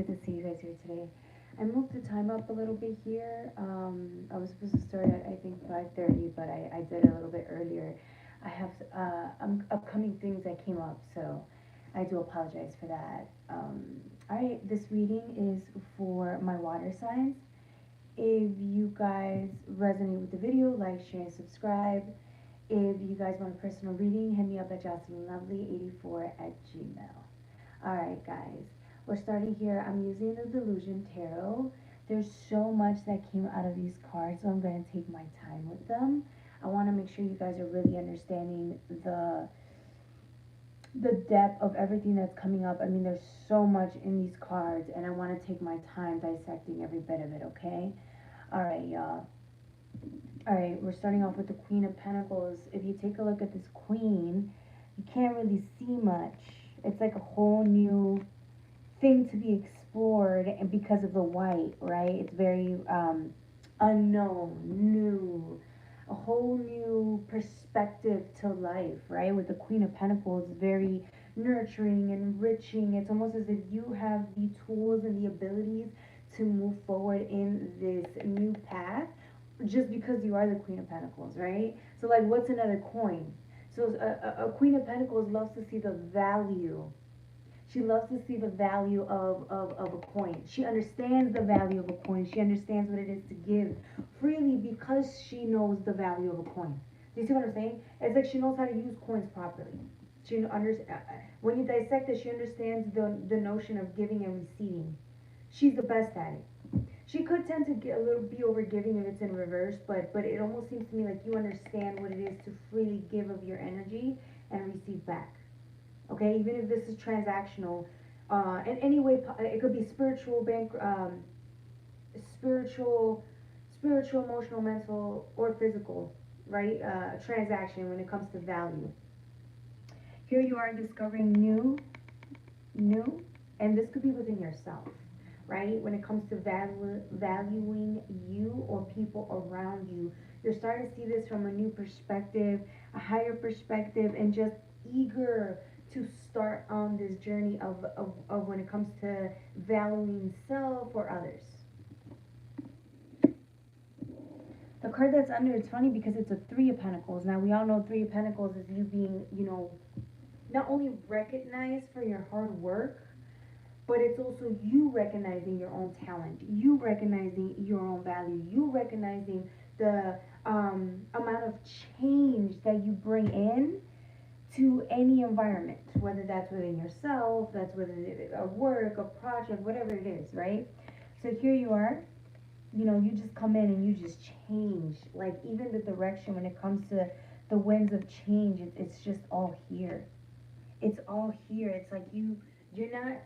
good to see you guys here today. I moved the time up a little bit here. I was supposed to start at I think 5:30, but I did it a little bit earlier. I have upcoming things that came up, so I do apologize for that. All right, this reading is for my water signs. If you guys resonate with the video, like, share, and subscribe. If you guys want a personal reading, hit me up at jocelynlovely84 at gmail. Alright, guys, we're starting here. I'm using the Delusion Tarot. There's so much that came out of these cards, so I'm going to take my time with them. I want to make sure you guys are really understanding the depth of everything that's coming up. I mean, there's so much in these cards, and I want to take my time dissecting every bit of it, okay? Alright, y'all. Alright, we're starting off with the Queen of Pentacles. If you take a look at this Queen, you can't really see much. It's like a whole new thing to be explored, and because of the white, right? It's very unknown, new, a whole new perspective to life, right? With the Queen of Pentacles, very nurturing, enriching. It's almost as if you have the tools and the abilities to move forward in this new path just because you are the Queen of Pentacles, right? So, like, what's another coin? So, a Queen of Pentacles loves to see the value. She loves to see the value of a coin. She understands the value of a coin. She understands what it is to give freely because she knows the value of a coin. Do you see what I'm saying? It's like she knows how to use coins properly. She when you dissect it, she understands the notion of giving and receiving. She's the best at it. She could tend to get a little be overgiving if it's in reverse, but it almost seems to me like you understand what it is to freely give of your energy and receive back. Okay, even if this is transactional, in any way, it could be spiritual, spiritual, emotional, mental, or physical, right? Transaction when it comes to value. Here you are discovering new, and this could be within yourself, right? When it comes to valuing you or people around you, you're starting to see this from a new perspective, a higher perspective, and just eager to start on this journey of when it comes to valuing self or others. The card that's under, it's funny because it's a Three of Pentacles. Now, we all know Three of Pentacles is you being, not only recognized for your hard work, but it's also you recognizing your own talent, you recognizing your own value, you recognizing the amount of change that you bring in to any environment, whether that's within yourself, that's within a work, a project, whatever it is, right? So here you are, you just come in and you just change. Like, even the direction when it comes to the winds of change, it's just all here. It's all here. It's like you're not,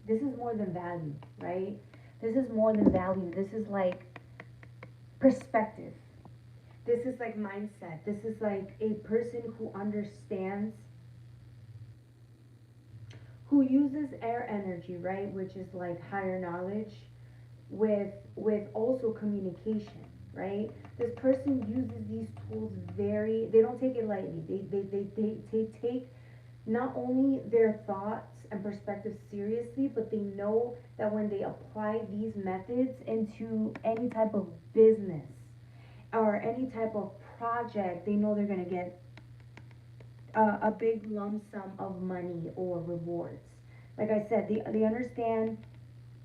this is more than value, right? This is more than value. This is like perspective. This is like mindset. This is like a person who understands, who uses air energy, right? Which is like higher knowledge with also communication, right? This person uses these tools they don't take it lightly. They take not only their thoughts and perspectives seriously, but they know that when they apply these methods into any type of business or any type of project, they know they're going to get a big lump sum of money or rewards. Like I said, they understand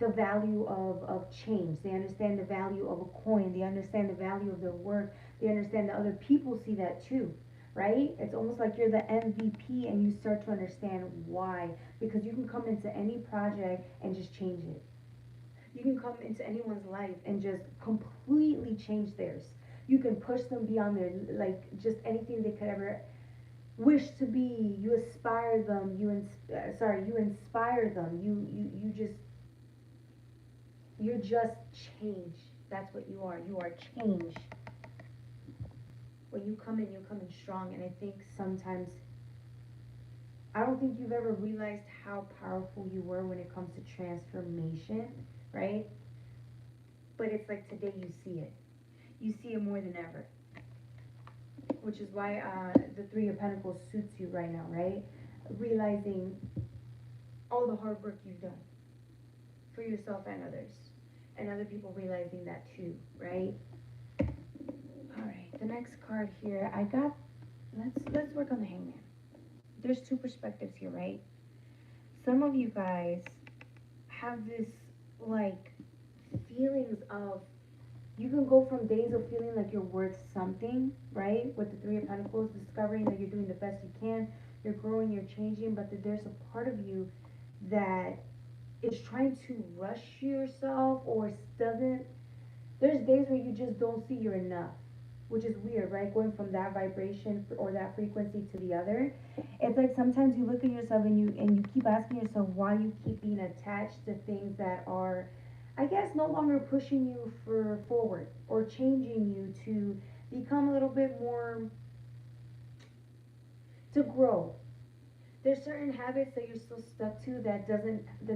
the value of change. They understand the value of a coin. They understand the value of their work. They understand that other people see that too, right? It's almost like you're the MVP and you start to understand why. Because you can come into any project and just change it. You can come into anyone's life and just completely change theirs. You can push them beyond their, like, just anything they could ever wish to be. You aspire them. You inspire them. You're just change. That's what you are. You are change. When you come in strong. And I think sometimes, I don't think you've ever realized how powerful you were when it comes to transformation, right? But it's like today you see it. You see it more than ever. Which is why the Three of Pentacles suits you right now, right? Realizing all the hard work you've done for yourself and others. And other people realizing that too, right? Alright, the next card here, I got, let's work on the Hangman. There's two perspectives here, right? Some of you guys have this, like, feelings of, you can go from days of feeling like you're worth something, right? With the Three of Pentacles, discovering that you're doing the best you can, you're growing, you're changing, but that there's a part of you that is trying to rush yourself or doesn't. There's days where you just don't see you're enough, which is weird, right? Going from that vibration or that frequency to the other. It's like sometimes you look at yourself and you keep asking yourself why you keep being attached to things that are, I guess, no longer pushing you for forward or changing you to become a little bit more, to grow. There's certain habits that you're still stuck to that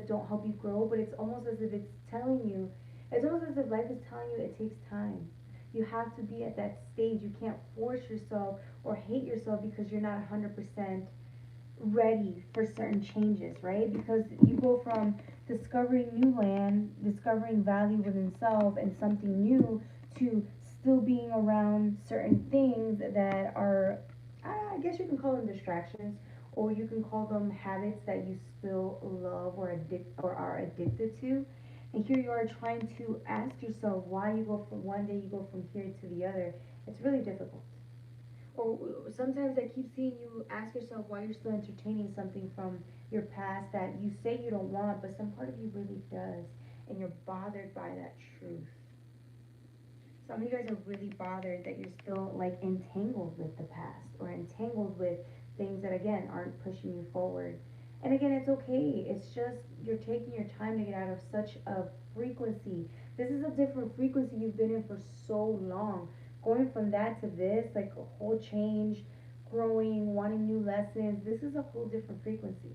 don't help you grow, but it's almost as if it's telling you, it's almost as if life is telling you it takes time. You have to be at that stage. You can't force yourself or hate yourself because you're not 100% ready for certain changes, right? Because you go from discovering new land, discovering value within self and something new, to still being around certain things that are, I guess you can call them distractions, or you can call them habits that you still love or are addicted to. And here you are trying to ask yourself why you go from one day, you go from here to the other. It's really difficult. Or sometimes I keep seeing you ask yourself why you're still entertaining something from your past that you say you don't want, but some part of you really does, and you're bothered by that truth. Some of you guys are really bothered that you're still like entangled with the past or entangled with things that again aren't pushing you forward. And again, it's okay. It's just you're taking your time to get out of such a frequency. This is a different frequency you've been in for so long. Going from that to this, like a whole change, growing, wanting new lessons, this is a whole different frequency.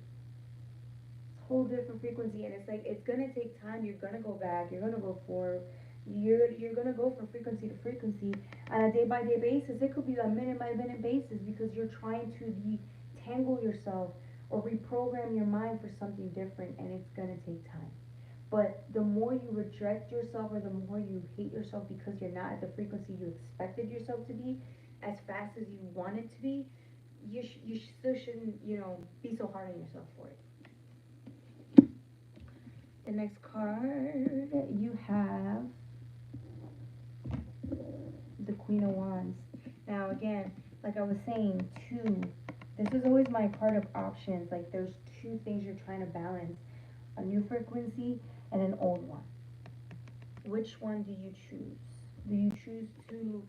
It's a whole different frequency, and it's like it's gonna take time. You're gonna go back. You're gonna go forward. You're gonna go from frequency to frequency on a day by day basis. It could be a minute by minute basis because you're trying to detangle yourself or reprogram your mind for something different, and it's gonna take time. But the more you reject yourself or the more you hate yourself because you're not at the frequency you expected yourself to be as fast as you wanted to be, you still shouldn't, be so hard on yourself for it. The next card you have the Queen of Wands. Now again, like I was saying, this is always my part of options. Like there's two things you're trying to balance: a new frequency and an old one. Which one do you choose? Do you choose to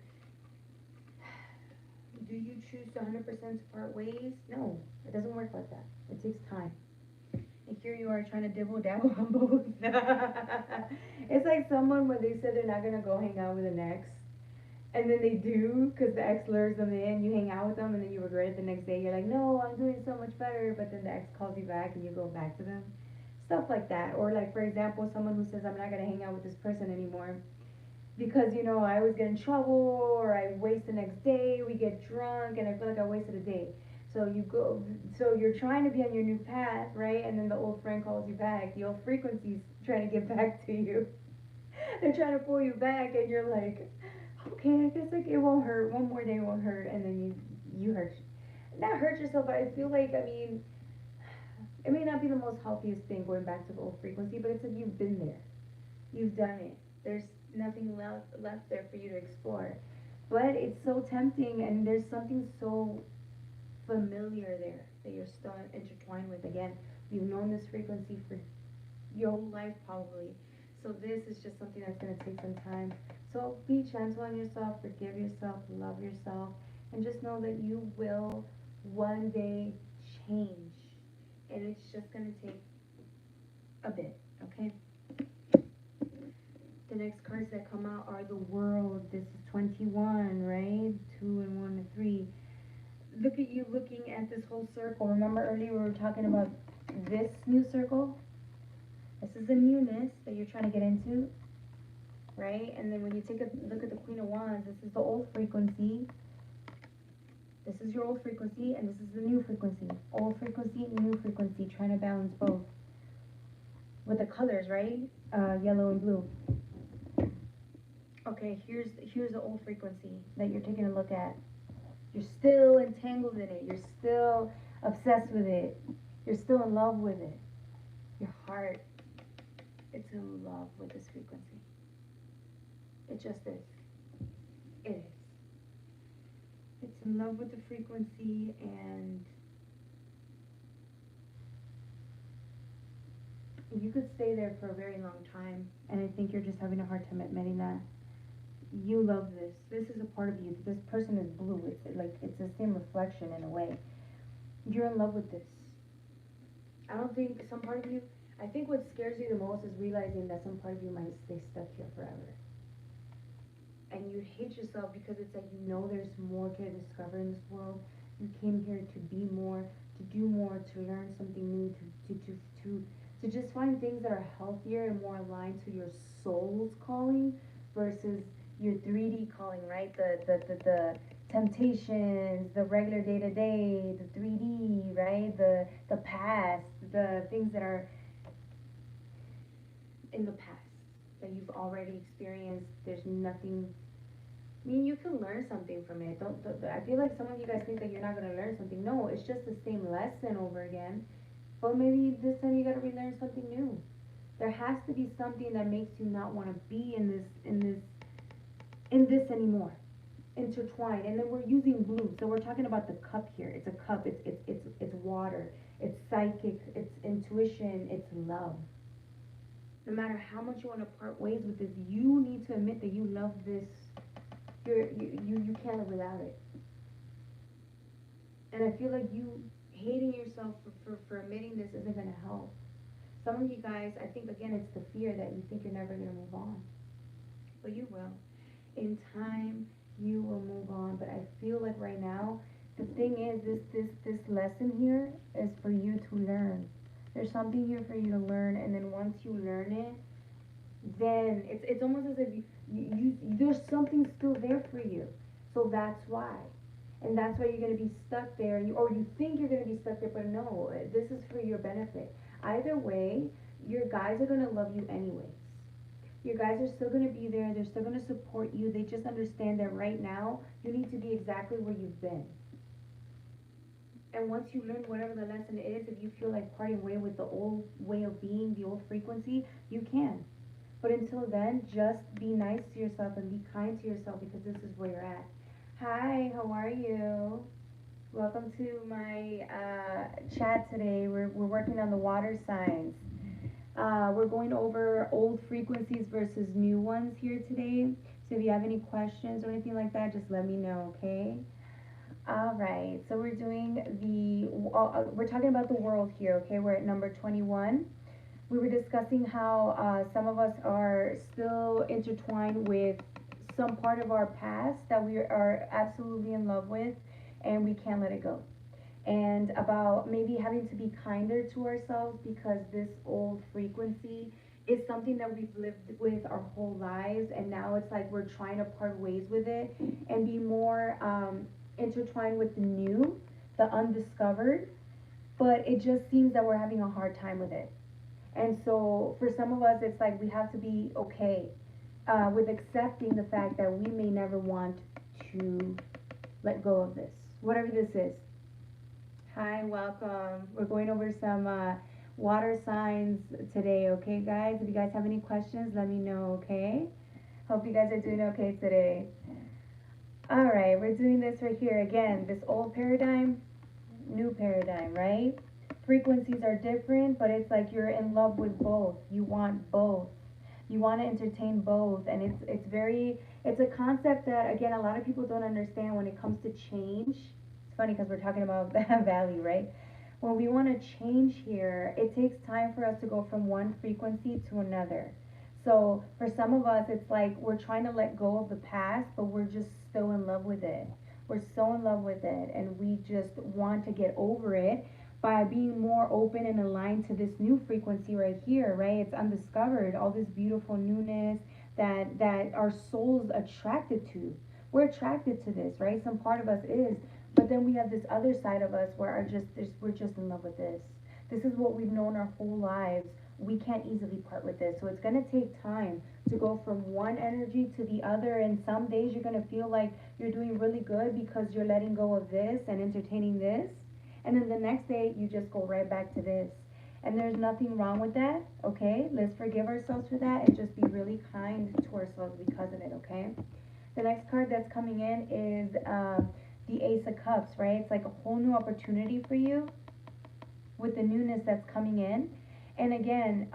100% part ways? No, it doesn't work like that. It takes time. And here you are trying to dibble dabble on both. It's like someone when they said they're not gonna go hang out with an ex, and then they do because the ex lures them in. You hang out with them, and then you regret it the next day. You're like, no, I'm doing so much better. But then the ex calls you back, and you go back to them. Stuff like that. Or like, for example, someone who says, I'm not gonna hang out with this person anymore because I always get in trouble or I waste the next day. We get drunk, and I feel like I wasted a day. So you're trying to be on your new path, right? And then the old friend calls you back. The old frequency's trying to get back to you. They're trying to pull you back, and you're like, okay, I guess like it won't hurt. One more day won't hurt, and then you not hurt yourself, but I feel like it may not be the most healthiest thing going back to the old frequency, but it's like you've been there, you've done it. There's nothing left there for you to explore, but it's so tempting, and there's something so familiar there that you're still intertwined with. Again, you've known this frequency for your whole life probably. So this is just something that's going to take some time. So be gentle on yourself, forgive yourself, love yourself, and just know that you will one day change. And it's just going to take a bit, okay? The next cards that come out are the World. This is 21, right? 2 and 1 and 3. Look at you looking at this whole circle. Remember earlier we were talking about this new circle? This is the newness that you're trying to get into, right? And then when you take a look at the Queen of Wands, this is the old frequency. This is your old frequency, and this is the new frequency. Old frequency, new frequency, trying to balance both. with the colors, right? Yellow and blue. Okay, here's the old frequency that you're taking a look at. You're still entangled in it. You're still obsessed with it. You're still in love with it. Your heart, it's in love with this frequency. It just is. It is. It's in love with the frequency, and you could stay there for a very long time. And I think you're just having a hard time admitting that. You love this. This is a part of you. This person is blue. It's like it's the same reflection in a way. You're in love with this. I don't think some part of you. I think what scares you the most is realizing that some part of you might stay stuck here forever. And you hate yourself because it's like you know there's more to discover in this world. You came here to be more, to do more, to learn something new, to just find things that are healthier and more aligned to your soul's calling versus your 3D calling, right? The temptations, the regular day to day, the 3D, right? The past, the things that are in the past that you've already experienced. There's nothing. I mean, you can learn something from it. I feel like some of you guys think that you're not gonna learn something. No, it's just the same lesson over again. But maybe this time you gotta relearn something new. There has to be something that makes you not want to be in this anymore. Intertwined, and then we're using blue. So we're talking about the cup here. It's a cup. It's water. It's psychic. It's intuition. It's love. No matter how much you want to part ways with this, you need to admit that you love this. You can't live without it. And I feel like you hating yourself for admitting this isn't gonna help. Some of you guys, I think again, it's the fear that you think you're never gonna move on, but you will. In time, you will move on. But I feel like right now, the thing is, this lesson here is for you to learn. There's something here for you to learn, and then once you learn it, then it's almost as if you there's something still there for you. So that's why. And that's why you're going to be stuck there, or you think you're going to be stuck there, but no, this is for your benefit. Either way, your guys are going to love you anyways. Your guys are still going to be there, they're still going to support you. They just understand that right now you need to be exactly where you've been. And once you learn whatever the lesson is, if you feel like parting way with the old way of being, the old frequency, you can. But until then, just be nice to yourself and be kind to yourself, because this is where you're at. Hi, how are you? Welcome to my chat today. We're working on the water signs. We're going over old frequencies versus new ones here today. So if you have any questions or anything like that, just let me know, okay? All right. So we're talking about the world here, okay? We're at number 21. We were discussing how some of us are still intertwined with some part of our past that we are absolutely in love with, and we can't let it go. And about maybe having to be kinder to ourselves because this old frequency is something that we've lived with our whole lives, and now it's like we're trying to part ways with it and be more intertwined with the new, the undiscovered. But it just seems that we're having a hard time with it. And so for some of us, it's like we have to be okay with accepting the fact that we may never want to let go of this, whatever this is. Hi, welcome. We're going over some water signs today, okay, guys? If you guys have any questions, let me know, okay? Hope you guys are doing okay today. All right, we're doing this right here again. This old paradigm, new paradigm, right? Frequencies are different, but it's like you're in love with both. You want both. You want to entertain both, and it's a concept that again a lot of people don't understand when it comes to change. It's funny because we're talking about value, right? When we want to change here, it takes time for us to go from one frequency to another. So for some of us, it's like we're trying to let go of the past, but we're just so in love with it. We're so in love with it, and we just want to get over it by being more open and aligned to this new frequency right here, right? It's undiscovered, all this beautiful newness that our soul's attracted to. We're attracted to this, right? Some part of us is, but then we have this other side of us where we're just in love with this. This is what we've known our whole lives. we can't easily part with this. So it's going to take time to go from one energy to the other. And some days you're going to feel like you're doing really good because you're letting go of this and entertaining this. And then the next day you just go right back to this. And there's nothing wrong with that, okay? Let's forgive ourselves for that and just be really kind to ourselves because of it, okay? The next card that's coming in is the Ace of Cups, right? It's like a whole new opportunity for you with the newness that's coming in. And again,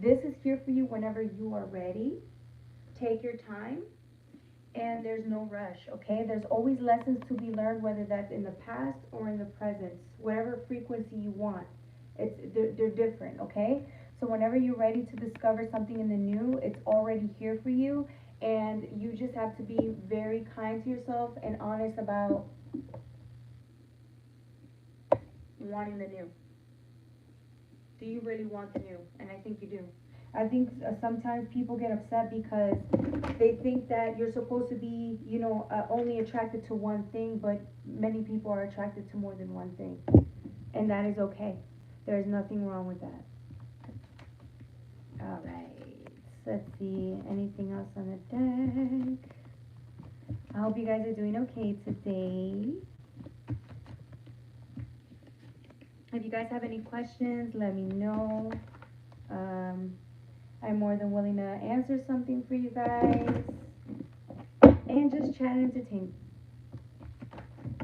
this is here for you whenever you are ready. Take your time, and there's no rush, okay? There's always lessons to be learned, whether that's in the past or in the present, whatever frequency you want. They're different, okay? So whenever you're ready to discover something in the new, it's already here for you, and you just have to be very kind to yourself and honest about wanting the new. Do you really want the new? And I think you do. I think sometimes people get upset because they think that you're supposed to be, only attracted to one thing, but many people are attracted to more than one thing. And that is okay. There's nothing wrong with that. All right. Let's see. Anything else on the deck? I hope you guys are doing okay today. If you guys have any questions, let me know. I'm more than willing to answer something for you guys. And just chat and entertain.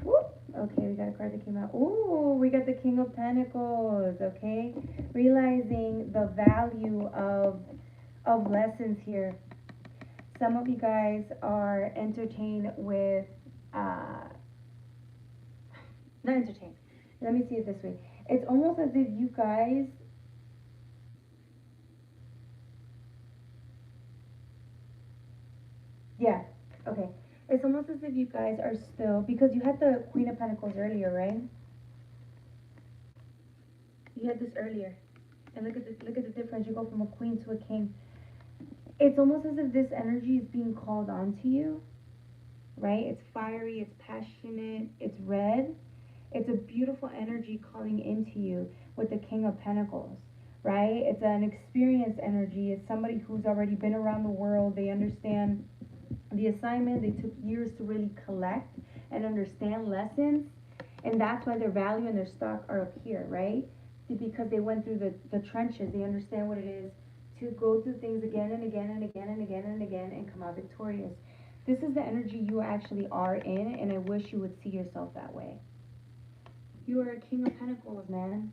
Whoop. Okay, we got a card that came out. Ooh, we got the King of Pentacles, okay? Realizing the value of lessons here. Some of you guys are entertained with, not entertained. Let me see it this way. It's almost as if you guys, yeah, okay. It's almost as if you guys are still, because you had the Queen of Pentacles earlier, right? You had this earlier. And look at the difference. You go from a queen to a king. It's almost as if this energy is being called onto you, right? It's fiery, it's passionate, it's red. It's a beautiful energy calling into you with the King of Pentacles, right? It's an experienced energy. It's somebody who's already been around the world. They understand the assignment. They took years to really collect and understand lessons. And that's why their value and their stock are up here, right? Because they went through the trenches. They understand what it is to go through things again and again and again and again and again and come out victorious. This is the energy you actually are in, and I wish you would see yourself that way. You are a King of Pentacles, man.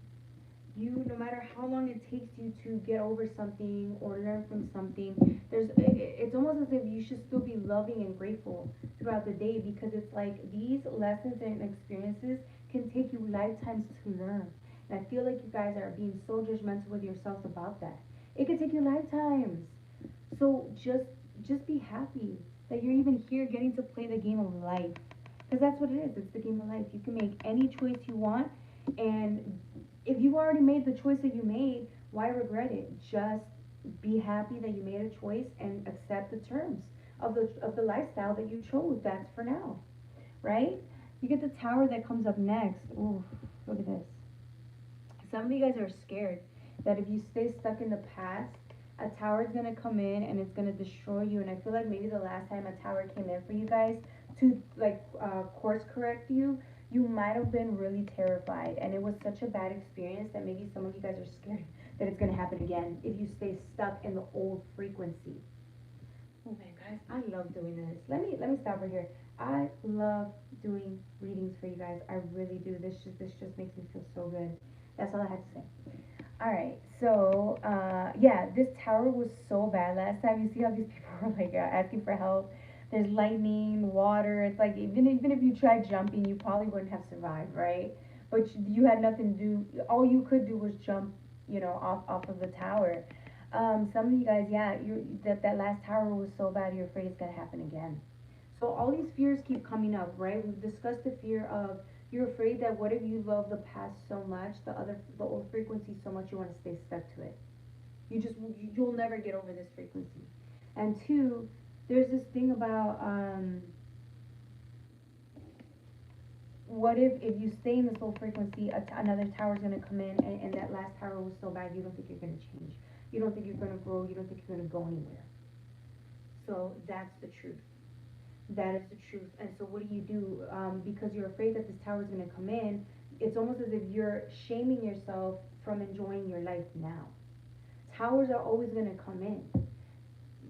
You, no matter how long it takes you to get over something or learn from something, it's almost as if you should still be loving and grateful throughout the day, because it's like these lessons and experiences can take you lifetimes to learn. And I feel like you guys are being so judgmental with yourselves about that. It could take you lifetimes. So just be happy that you're even here getting to play the game of life. Because that's what it is. It's the game of life. You can make any choice you want, and if you already made the choice that you made, why regret it? Just be happy that you made a choice and accept the terms of the lifestyle that you chose. That's for now, right? You get the Tower that comes up next. Ooh, look at this. Some of you guys are scared that if you stay stuck in the past, a tower is going to come in and it's going to destroy you. And I feel like maybe the last time a tower came in for you guys to course correct you, you might have been really terrified, and it was such a bad experience that maybe some of you guys are scared that it's going to happen again if you stay stuck in the old frequency. Oh man, guys, I love doing this. Let me stop right here. I love doing readings for you guys. I really do. This just makes me feel so good. That's all I have to say. All right, so yeah, this tower was so bad last time. You see how these people were like asking for help. There's lightning, water. It's like even if you tried jumping, you probably wouldn't have survived, right? But you had nothing to do. All you could do was jump, off of the tower. Some of you guys, yeah, that last tower was so bad. You're afraid it's gonna happen again. So all these fears keep coming up, right? We've discussed the fear of you're afraid that what if you love the past so much, the old frequency so much, you want to stay stuck to it. You'll never get over this frequency. And two, there's this thing about what if you stay in this low frequency, another tower is going to come in, and that last tower was so bad you don't think you're going to change. You don't think you're going to grow. You don't think you're going to go anywhere. So that's the truth. That is the truth. And so what do? Because you're afraid that this tower is going to come in, it's almost as if you're shaming yourself from enjoying your life now. Towers are always going to come in.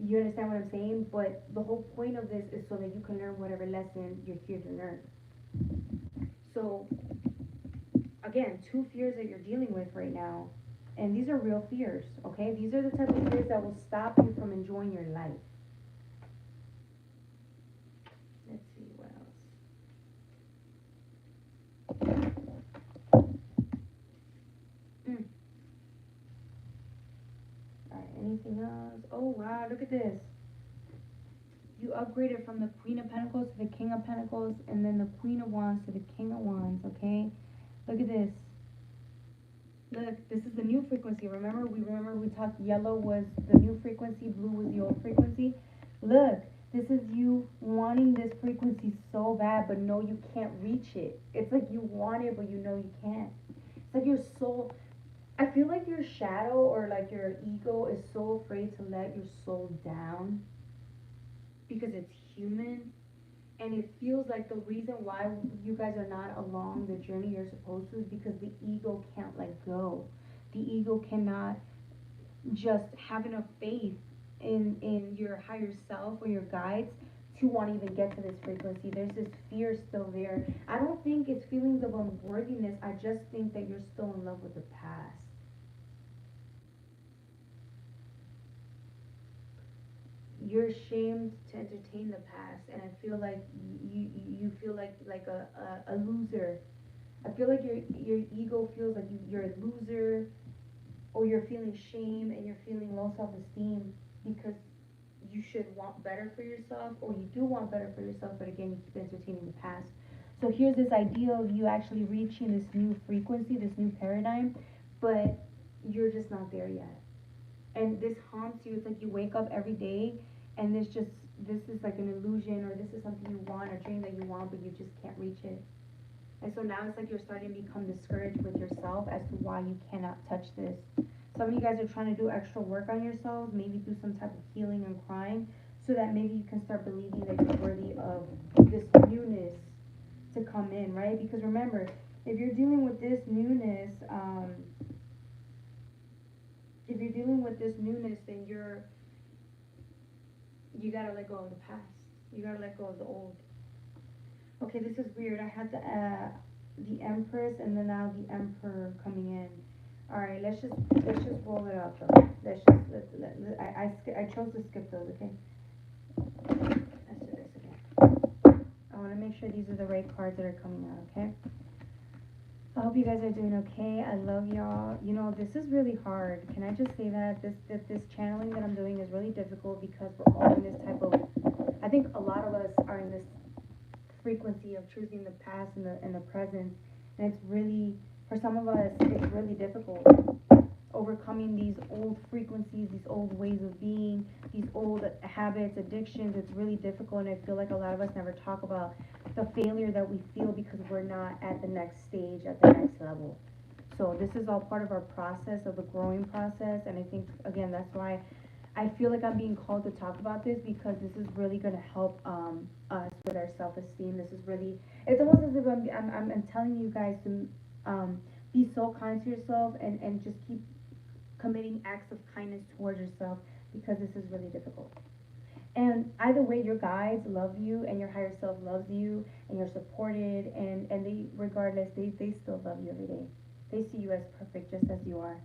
You understand what I'm saying? But the whole point of this is so that you can learn whatever lesson you're here to learn. So, again, two fears that you're dealing with right now, and these are real fears, okay? These are the type of fears that will stop you from enjoying your life. Let's see what else. Alright, anything else? Oh wow, look at this. You upgraded from the Queen of Pentacles to the King of Pentacles, and then the Queen of Wands to the King of Wands, okay? Look at this. Look, this is the new frequency. Remember we talked yellow was the new frequency, blue was the old frequency. Look, this is you wanting this frequency so bad, but no, you can't reach it. It's like you want it, but you know you can't. It's like your soul. I feel like your shadow or like your ego is so afraid to let your soul down because it's human, and it feels like the reason why you guys are not along the journey you're supposed to is because the ego can't let go. The ego cannot just have enough faith in your higher self or your guides to want to even get to this frequency. There's this fear still there. I don't think it's feelings of unworthiness. I just think that you're still in love with the past. You're ashamed to entertain the past, and I feel like you feel like a loser. I feel like your ego feels like you're a loser, or you're feeling shame and you're feeling low self-esteem because you should want better for yourself, or you do want better for yourself, but again you keep entertaining the past. So here's this idea of you actually reaching this new frequency, this new paradigm, but you're just not there yet. And this haunts you. It's like you wake up every day and this is like an illusion, or this is something you want, a dream that you want, but you just can't reach it. And so now it's like you're starting to become discouraged with yourself as to why you cannot touch this. Some of you guys are trying to do extra work on yourselves, maybe do some type of healing and crying, so that maybe you can start believing that you're worthy of this newness to come in, right? Because remember, if you're dealing with this newness, then you gotta let go of the past. You gotta let go of the old. Okay, this is weird. I had the Empress and then now the Emperor coming in. All right, let's just roll it out though. I chose to skip those. Okay, let's do this again. I want to make sure these are the right cards that are coming out. Okay. I hope you guys are doing okay. I love y'all. You know, this is really hard. Can I just say that this channeling that I'm doing is really difficult because we're all in this type of. I think a lot of us are in this frequency of choosing the past and the present, and it's really, for some of us, it's really difficult overcoming these old frequencies, these old ways of being, these old habits, addictions. It's really difficult, and I feel like a lot of us never talk about the failure that we feel because we're not at the next stage, at the next level. So this is all part of our process, of the growing process, and I think, again, that's why I feel like I'm being called to talk about this, because this is really going to help us with our self-esteem. This is really, it's almost as if I'm telling you guys to be so kind to yourself, and just keep committing acts of kindness towards yourself, because this is really difficult. And either way, your guides love you, and your higher self loves you, and you're supported, and they, regardless, they still love you every day. They see you as perfect just as you are.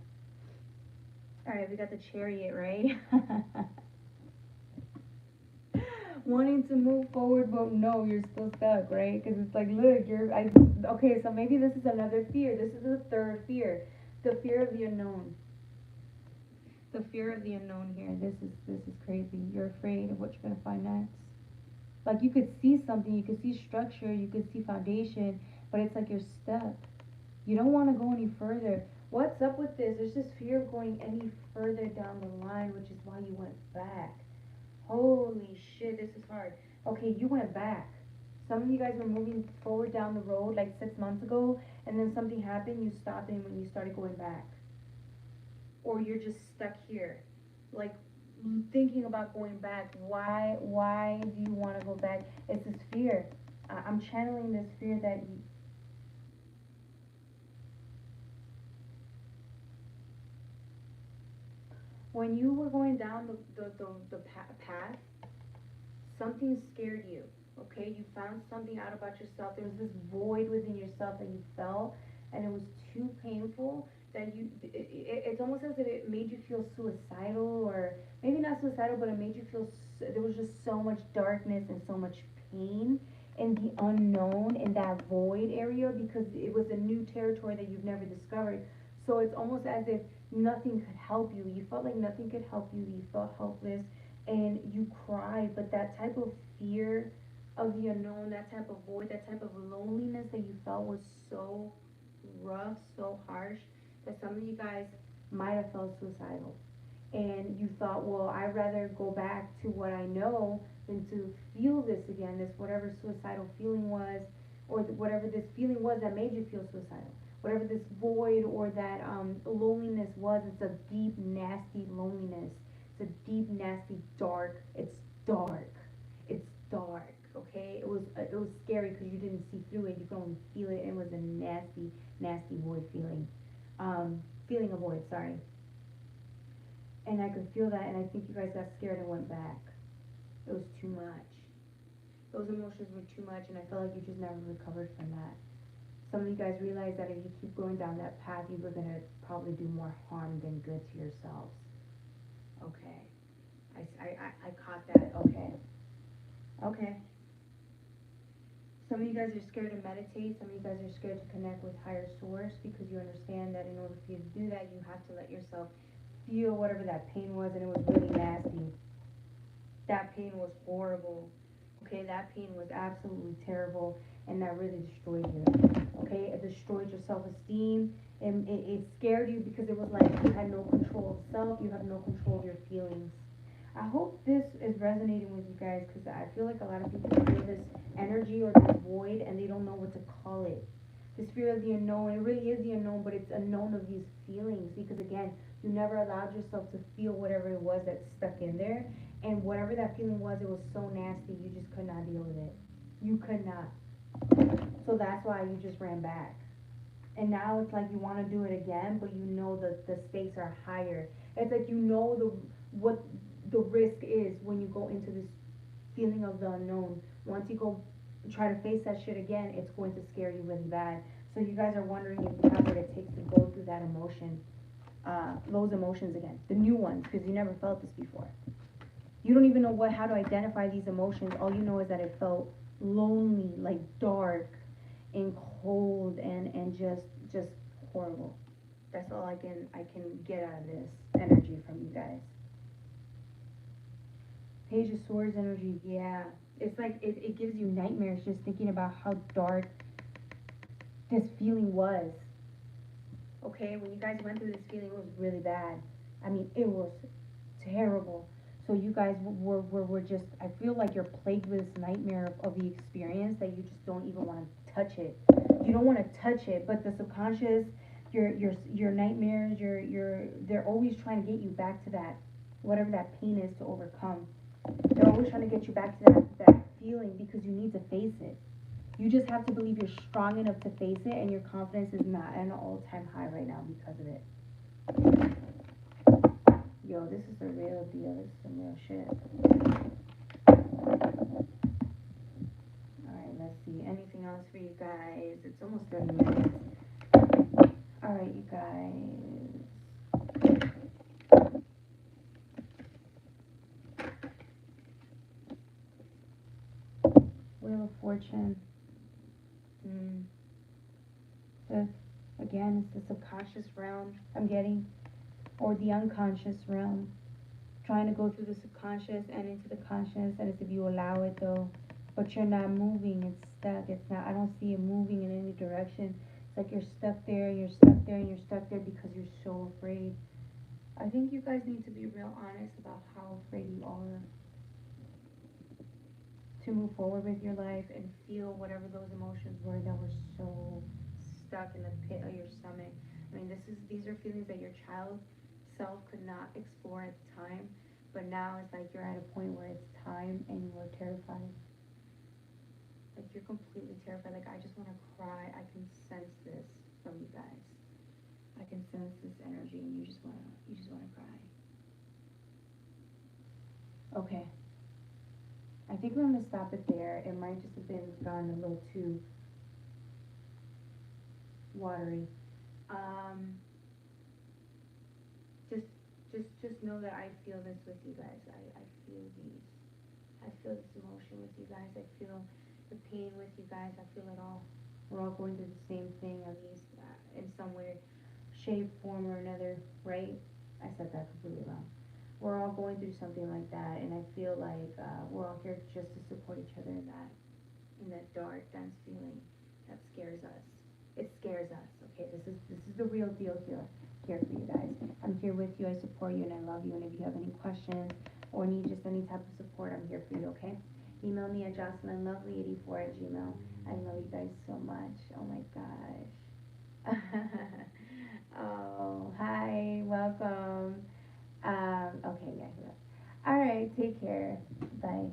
All right, we got the Chariot, right? Wanting to move forward, but no, you're still stuck, right? Because it's like, look, okay, so maybe this is another fear. This is the third fear, the fear of the unknown. The fear of the unknown here. This is crazy. You're afraid of what you're gonna find next. Like, you could see something, you could see structure, you could see foundation, but it's like you're stuck. You don't want to go any further. What's up with this? There's this fear of going any further down the line, which is why you went back. Holy shit, this is hard. Okay, you went back. Some of you guys were moving forward down the road like 6 months ago, and then something happened, you stopped, and when you started going back. or you're just stuck here, like thinking about going back. Why do you want to go back? It's this fear. I'm channeling this fear that when you were going down the path, something scared you. Okay, you found something out about yourself. There was this void within yourself that you felt, and it was too painful that it's almost as if it made you feel suicidal, or maybe not suicidal, but it made you feel there was just so much darkness and so much pain in the unknown, in that void area, because it was a new territory that you've never discovered. So it's almost as if nothing could help you. You felt like nothing could help you. You felt helpless and you cried. But that type of fear of the unknown, that type of void, that type of loneliness that you felt was so rough, so harsh, that some of you guys might have felt suicidal. And you thought, well, I'd rather go back to what I know than to feel this again, this whatever suicidal feeling was, or whatever this feeling was that made you feel suicidal. Whatever this void or that loneliness was, it's a deep, nasty loneliness. It's a deep, nasty, dark. It's dark. It's dark. Okay, it was scary because you didn't see through it. You could only feel it. It was a nasty, nasty void feeling. Feeling a void. Sorry. And I could feel that, and I think you guys got scared and went back. It was too much. Those emotions were too much, and I felt like you just never recovered from that. Some of you guys realize that if you keep going down that path, you were gonna probably do more harm than good to yourselves. Okay, I caught that. Okay, okay. Some of you guys are scared to meditate. Some of you guys are scared to connect with higher source because you understand that in order for you to do that, you have to let yourself feel whatever that pain was, and it was really nasty. That pain was horrible. Okay, that pain was absolutely terrible, and that really destroyed you. Okay, it destroyed your self-esteem, and it scared you because it was like you had no control of self, you have no control of your feelings. I hope this is resonating with you guys, because I feel like a lot of people feel this energy or this void and they don't know what to call it. This fear of the unknown, it really is the unknown, but it's unknown of these feelings because, again, you never allowed yourself to feel whatever it was that's stuck in there. And whatever that feeling was, it was so nasty, you just could not deal with it. You could not. So that's why you just ran back. And now it's like you want to do it again, but you know that the stakes are higher. It's like you know what the risk is when you go into this feeling of the unknown. Once you go try to face that shit again, it's going to scare you really bad. So you guys are wondering if you have what it takes to go through that emotion, those emotions again, the new ones, because you never felt this before. You don't even know how to identify these emotions. All you know is that it felt lonely, like dark and cold, and just horrible. That's all I can get out of this energy from you guys. Page of Swords energy, yeah. It's like it gives you nightmares just thinking about how dark this feeling was. Okay, when you guys went through this feeling, it was really bad. I mean, it was terrible. So you guys were just, I feel like you're plagued with this nightmare of the experience that you just don't even want to touch it. You don't want to touch it, but the subconscious, your nightmares, they're always trying to get you back to that, whatever that pain is to overcome. They're always trying to get you back to that feeling because you need to face it. You just have to believe you're strong enough to face it, and your confidence is not at an all-time high right now because of it. Yo, this is the real deal. This is some real shit. Alright, let's see. Anything else for you guys? It's almost 30 minutes. Alright, you guys. Wheel of Fortune. The, again, it's the subconscious realm I'm getting, or the unconscious realm. Trying to go through the subconscious and into the conscious, and it's if you allow it though. But you're not moving, it's stuck. It's not, I don't see it moving in any direction. It's like you're stuck there, you're stuck there, and you're stuck there because you're so afraid. I think you guys need to be real honest about how afraid you are to move forward with your life and feel whatever those emotions were that were so stuck in the pit of your stomach. I mean, these are feelings that your child yourself could not explore at the time, but now it's like you're at a point where it's time and you are terrified. Like you're completely terrified. Like I just want to cry. I can sense this from you guys. I can sense this energy, and you just wanna cry. Okay. I think I'm gonna stop it there. It might just have been gone a little too watery. Um, just know that I feel this with you guys. I feel these. I feel this emotion with you guys. I feel the pain with you guys. I feel it all. We're all going through the same thing, at least in some way, shape, form, or another, right? I said that completely wrong. We're all going through something like that, and I feel like we're all here just to support each other in that dark, dense feeling that scares us. It scares us. Okay, this is the real deal here for you guys. I'm here with you. I support you, and I love you. And if you have any questions or need just any type of support, I'm here for you. Okay, email me at jocelynlovely84 at gmail. I love you guys so much. Oh my gosh. Oh, hi, welcome. Okay, yeah, here. All right, take care. Bye.